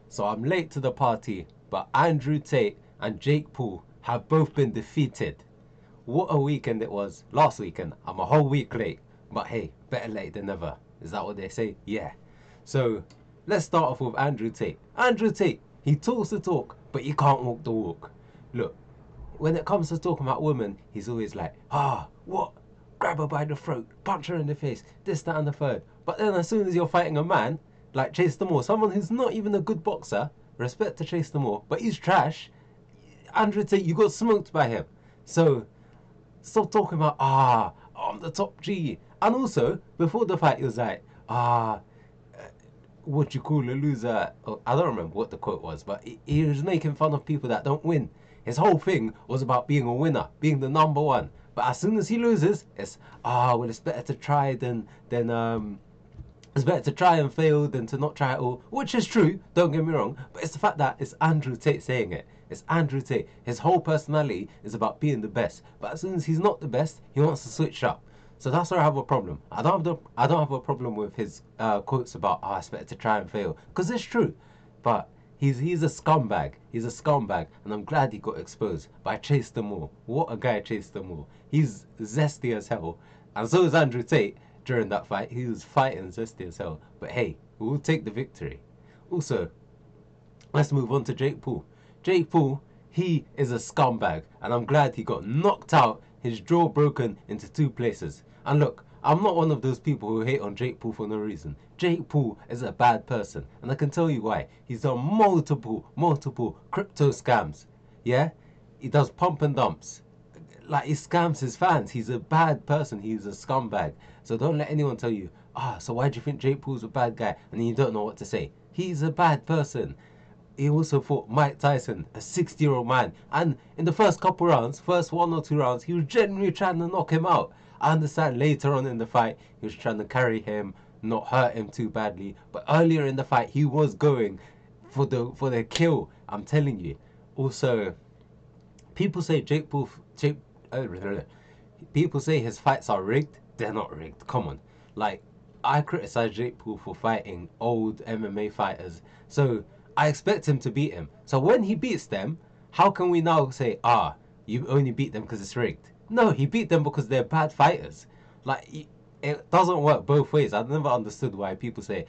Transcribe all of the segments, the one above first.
So I'm late to the party, but Andrew Tate and Jake Paul have both been defeated. What a weekend it was last weekend. I'm a whole week late, but hey, better late than never. Is that what they say? Yeah. So let's start off with Andrew Tate. Andrew Tate, he talks the talk, but he can't walk the walk. Look, when it comes to talking about women, he's always like, what? Grab her by the throat, punch her in the face, this, that, and the third. But then as soon as you're fighting a man, like Chase Moore, someone who's not even a good boxer, respect to Chase Moore, but he's trash, Andrew Tate, you got smoked by him. So stop talking about, I'm the top G. And also, before the fight, he was like, what you call a loser. Oh, I don't remember what the quote was, but he was making fun of people that don't win. His whole thing was about being a winner, being the number one. But as soon as he loses, it's well, it's better to try than it's better to try and fail than to not try at all, which is true, don't get me wrong, but it's the fact that it's Andrew Tate saying it. It's Andrew Tate. His whole personality is about being the best, but as soon as he's not the best, he wants to switch up. So that's where I have a problem. I don't have a problem with his quotes about it's better to try and fail, because it's true, but he's a scumbag. He's a scumbag, and I'm glad he got exposed by Chase the Moore. What a guy, Chase the Moore. He's zesty as hell, and so is Andrew Tate. During that fight, he was fighting zesty as hell. But hey, we'll take the victory. Also, let's move on to Jake Paul. Jake Paul, he is a scumbag, and I'm glad he got knocked out, his jaw broken into two places. And look, I'm not one of those people who hate on Jake Paul for no reason. Jake Paul is a bad person, and I can tell you why. He's done multiple crypto scams. Yeah? He does pump and dumps. Like, he scams his fans. He's a bad person. He's a scumbag. So don't let anyone tell you, so why do you think Jake Paul's a bad guy? And then you don't know what to say. He's a bad person. He also fought Mike Tyson, a 60-year-old man. And in the first couple rounds, first 1 or 2 rounds, he was genuinely trying to knock him out. I understand later on in the fight, he was trying to carry him, not hurt him too badly. But earlier in the fight, he was going for the kill. I'm telling you. Also, people say people say his fights are rigged. They're not rigged. Come on. Like, I criticize Jake Paul for fighting old MMA fighters. So I expect him to beat him. So when he beats them, how can we now say, you only beat them because it's rigged? No, he beat them because they're bad fighters. Like, it doesn't work both ways. I've never understood why people say,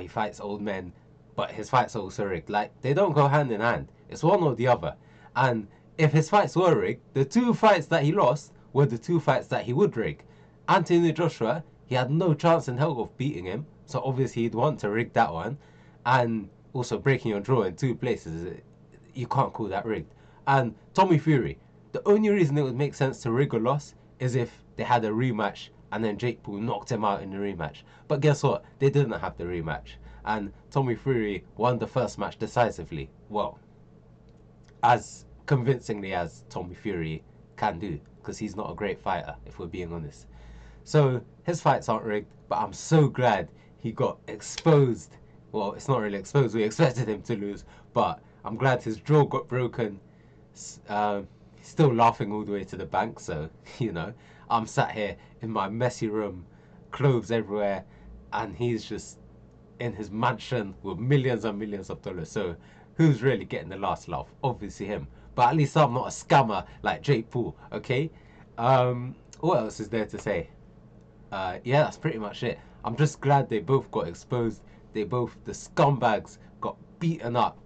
he fights old men, but his fights are also rigged. Like, they don't go hand in hand. It's one or the other. And if his fights were rigged, the two fights that he lost were the two fights that he would rig. Anthony Joshua, he had no chance in hell of beating him, so obviously he'd want to rig that one. And also breaking your draw in two places, you can't call that rigged. And Tommy Fury, the only reason it would make sense to rig a loss is if they had a rematch and then Jake Paul knocked him out in the rematch. But guess what? They didn't have the rematch. And Tommy Fury won the first match decisively. Well, as convincingly as Tommy Fury can do, because he's not a great fighter, if we're being honest. So his fights aren't rigged, but I'm so glad he got exposed. Well, it's not really exposed, we expected him to lose, but I'm glad his jaw got broken. He's still laughing all the way to the bank, so, I'm sat here in my messy room, clothes everywhere, and he's just in his mansion with millions and millions of dollars. So who's really getting the last laugh? Obviously him. But at least I'm not a scammer like Jake Paul, okay? What else is there to say? Yeah, that's pretty much it. I'm just glad they both got exposed. The scumbags got beaten up.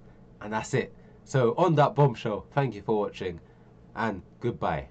And that's it. So on that bombshell, thank you for watching. And goodbye.